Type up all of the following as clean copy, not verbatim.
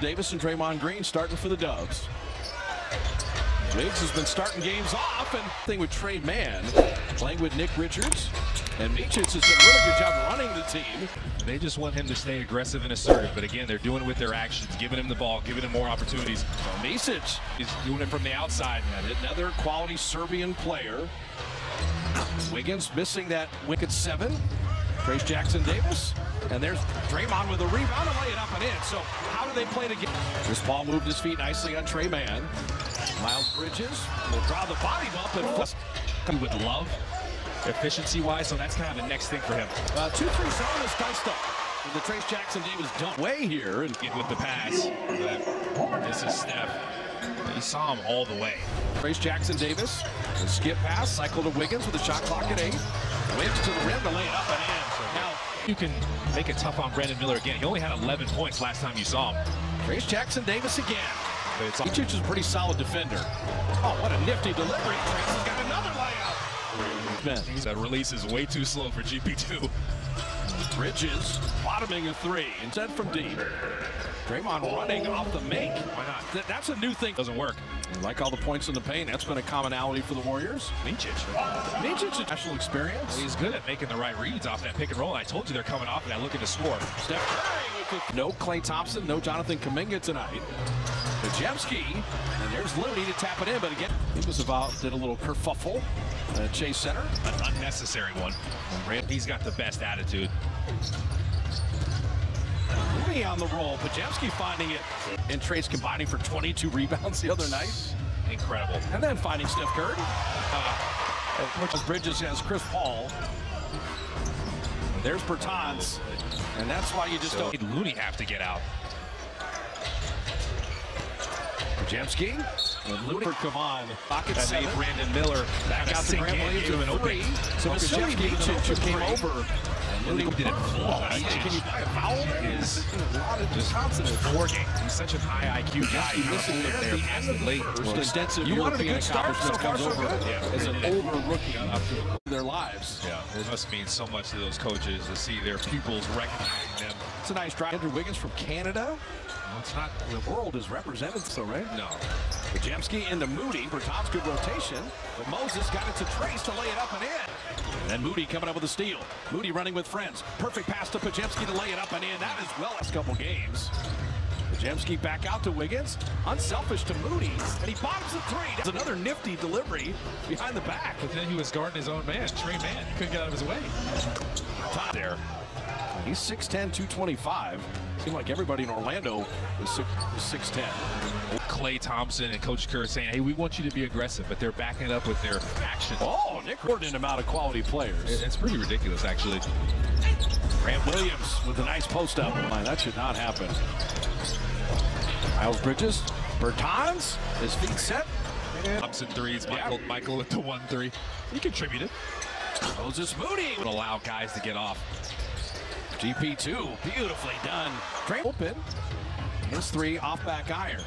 Davis and Draymond Green starting for the Dubs. Wiggs has been starting games off, and thing with Trey Mann playing with Nick Richards. And Micic has done a really good job running the team. They just want him to stay aggressive and assertive, but again, they're doing it with their actions, giving him the ball, giving him more opportunities. Micic He's doing it from the outside. and another quality Serbian player. Wiggins missing that wicket 7. Trace Jackson-Davis. And there's Draymond with a rebound and lay it up and in. So how do they play together? Chris Paul moved his feet nicely on Trey Mann. Miles Bridges will draw the body bump and He would love efficiency-wise, so that's kind of the next thing for him. 2-3 zone is diced up. And the Trace Jackson-Davis dump way here and Get with the pass. This is Steph. You saw him all the way. Trace Jackson-Davis, the skip pass, cycle to Wiggins with a shot clock at 8. Wiggins to the rim to lay it up and in. Now You can make it tough on Brandon Miller again. He only had 11 points last time you saw him. Trace Jackson-Davis again. But it's Micic is a pretty solid defender. Oh, what a nifty delivery. Trace has got another layup. that release is way too slow for GP2. Bridges bottoming a 3 instead from deep. Draymond running off the make. Why not? That's a new thing. Doesn't work. Like all the points in the paint, that's been a commonality for the Warriors. Micic. Micic's a national experience. He's good at making the right reads off that pick and roll. I told you they're coming off of that looking to score. Steph Curry with no Klay Thompson, no Jonathan Kuminga tonight. Pajemski, and there's Looney to tap it in, but again, he was did a little kerfuffle at Chase Center. An unnecessary one. He's got the best attitude. Looney on the roll, Pajemski finding it, and Trace combining for 22 rebounds the other night. Incredible. And then finding Steph Curry. Bridges has Chris Paul. There's Bertans, and that's why you just don't. Looney have to get out. Pajemski and Looney for Kavan. Pocket That 7. made Brandon Miller Back out to Grant Williams to an with 3. So Pajemski who came over. Looney did it Can you buy a foul? Is A lot of just Wisconsin. working. He's such an high IQ guy. He missed it there at the end of the late. first. Extensive You wanted a European good start, accomplishments so far, comes so over good. Yeah. as an older rookie up to their lives. Yeah, it must mean so much to those coaches to see their pupils recognizing them. It's a nice drive. Andrew Wiggins from Canada. Well, it's not. The world is represented, so right? No. Pajemski into Moody. Bertans good rotation. But Moses got it to Trace to lay it up and in. And then Moody coming up with a steal. Moody running with friends. Perfect pass to Pajemski to lay it up and in. That is well last couple games. Pajemski back out to Wiggins. Unselfish to Moody. And he bottoms the 3. That's another nifty delivery behind the back. But then he was guarding his own man, Trey Mann. Couldn't get out of his way. Top there. He's 6'10", 225. Seemed like everybody in Orlando was 6'10". Klay Thompson and Coach Kerr saying, hey, we want you to be aggressive, but they're backing it up with their actions. Oh, Nick Gordon amount of quality players. It's pretty ridiculous, actually. Grant Williams with a nice post up. That should not happen. Miles Bridges, Bertans, his feet set. Thompson threes, Michael with the 1-3. He contributed. Moses Moody Would allow guys to get off. GP2, beautifully done. Draymond open. His 3 off back iron.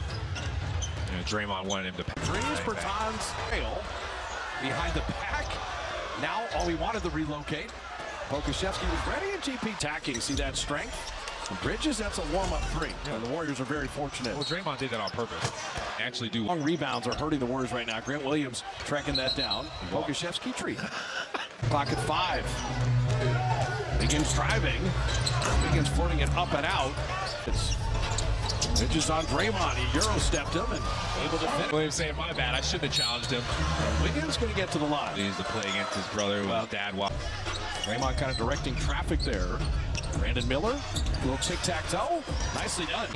Draymond wanted him to pass. Threes, Bertans, trail behind the back. Now all we wanted to relocate. Pokashevsky was ready and GP tacking. See that strength? And Bridges, that's a warm-up 3. And the Warriors are very fortunate. Well, Draymond did that on purpose. Actually do. Long rebounds are hurting the Warriors right now. Grant Williams tracking that down. Pokashevsky treat. Clock at 5. Begins driving. Begins floating it up and out. It's Bridges on Draymond. He Euro-stepped him and able to finish. Williams saying, my bad, I shouldn't have challenged him. Wiggins going to get to the line. He needs to play against his brother with dad. Draymond kind of directing traffic there. Brandon Miller, a little tic-tac-toe. Nicely done.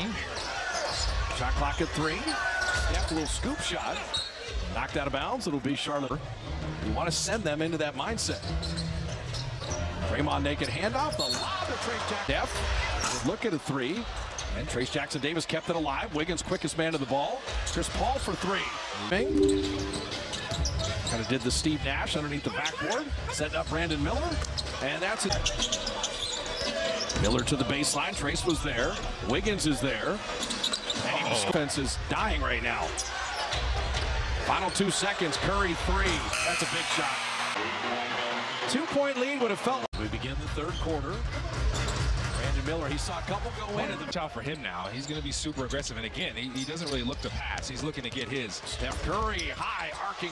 Shot clock at 3. After a little scoop shot. Knocked out of bounds. It'll be Charlotte. You want to send them into that mindset. Draymond naked handoff. The lob to Trace Jackson. Look at a 3. And Trace Jackson-Davis kept it alive. Wiggins quickest man to the ball. Chris Paul for 3. Kind of did the Steve Nash underneath the backboard. Setting up Brandon Miller. And that's it. Miller to the baseline. Trace was there. Wiggins is there. And defense is dying right now. Final 2 seconds. Curry 3. That's a big shot. 2-point lead would have felt. We begin the 3rd quarter. Brandon Brandon Miller, he saw a couple go in. Watch out for him now. He's going to be super aggressive. And again, he doesn't really look to pass. He's looking to get his. Steph Curry, high, arcing.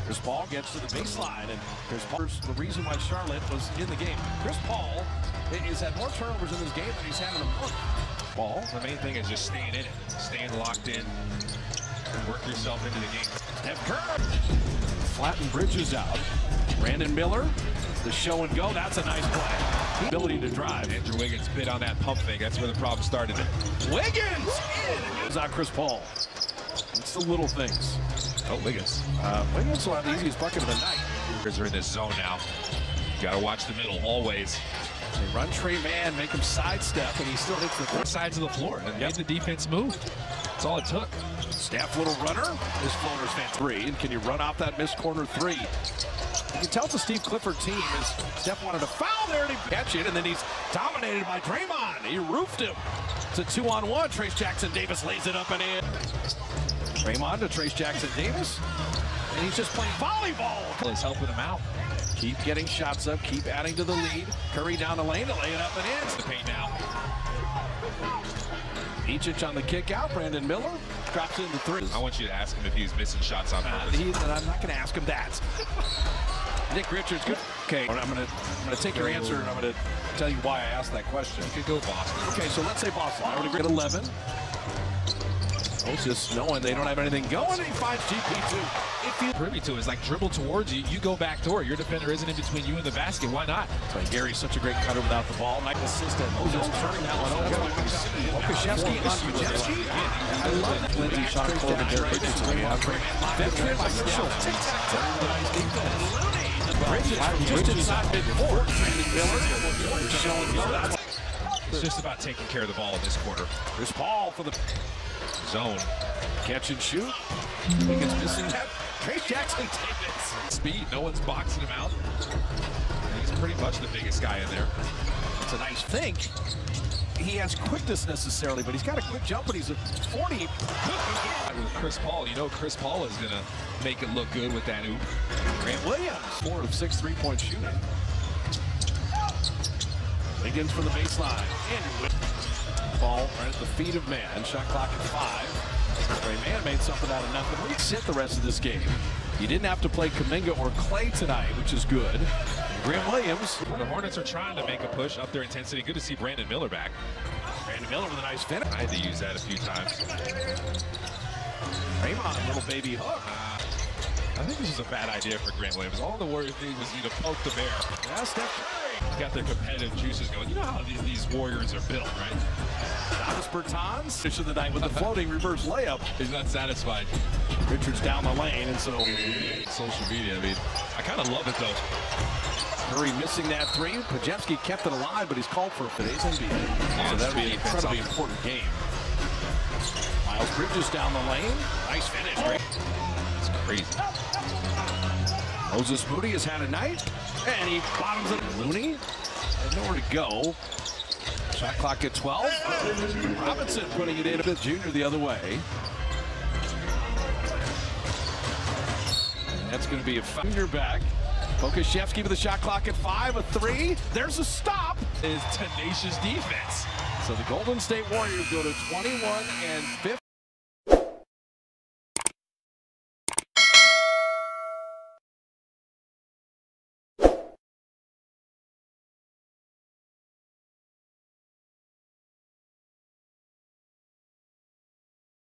Chris Paul gets to the baseline, and Chris Paul's the reason why Charlotte was in the game. Chris Paul has had more turnovers in this game than he's had in a month. Ball. The main thing is just staying in it, staying locked in, and work yourself into the game. Steph Curry. Flatten Bridges out. Brandon Miller, the show and go. That's a nice play. Ability to drive. Andrew Wiggins bit on that pump fake. That's where the problem started. Wiggins in. Goes out Chris Paul. It's the little things. Oh, Wiggins. Wiggins will have the easiest bucket of the night. They're in this zone now. You got to watch the middle always. They run Trey Man, make him sidestep, and he still hits the both sides of the floor and made the defense move. That's all it took. Steph, little runner. His floater's fan three. And can you run off that missed corner three? You can tell it's a Steve Clifford team as Steph wanted to foul there and he catch it, and then he's dominated by Draymond. He roofed him. It's a 2-on-1. Trace Jackson Davis lays it up and in. Draymond to Trace Jackson Davis. And he's just playing volleyball. He's helping him out. Keep getting shots up, keep adding to the lead. Curry down the lane to lay it up and in. It's the paint now. Each on the kick out. Brandon Miller drops in the three. I want you to ask him if he's missing shots on purpose. I'm not going to ask him that. Nick Richards, good. Okay, I'm going to take your answer and I'm going to tell you why I asked that question. You could go Boston. Okay, so let's say Boston. I would agree at 11. Just knowing they don't have anything going, he finds GP2. If you privy to is like dribble towards you, you go back door. Your defender isn't in between you and the basket. Why not? So Gary's such a great cutter without the ball. Nice assistant. Just turning that one over. Okashevsky on Pajewski. I love that. Lindsay shot over Derek Veteran official. Bridges just inside midcourt. It's just about taking care of the ball in this quarter. Chris Paul for the zone. Catch and shoot. Wiggins missing that. Trace Jackson Davis. Speed. No one's boxing him out. He's pretty much the biggest guy in there. It's a nice think. He has quickness necessarily, but he's got a quick jump, and he's at 40. With Chris Paul, you know Chris Paul is going to make it look good with that oop. Grant Williams, 4 of 6 3-point shooting. Wiggins for the baseline. Ball right at the feet of Man. Shot clock at 5. Trey Man made something out of nothing. He sit the rest of this game. You didn't have to play Kuminga or Klay tonight, which is good. Grant Williams. The Hornets are trying to make a push up their intensity. Good to see Brandon Miller back. Brandon Miller with a nice finish. I had to use that a few times. Draymond, a little baby hook. I think this is a bad idea for Grant Williams. All the Warriors did was to poke the bear. Yeah, Steph Curry. Got their competitive juices going. You know how these Warriors are built, right? Davis Bertans. Finish of the night with the floating reverse layup. He's not satisfied. Richards down the lane, and so social media. I mean, I kind of love it though. Curry missing that three. Pajewski kept it alive, but he's called for today's NBA. So that'll be an incredibly important game. Miles Bridges down the lane. Nice finish. It's crazy. Moses Moody has had a night, and he bottoms it. Looney had nowhere to go. Shot clock at 12. Robinson putting it in. Fifth junior the other way. And that's going to be a finger back. Okashevsky with the shot clock at 5. A 3. There's a stop. Is tenacious defense. So the Golden State Warriors go to 21 and 50.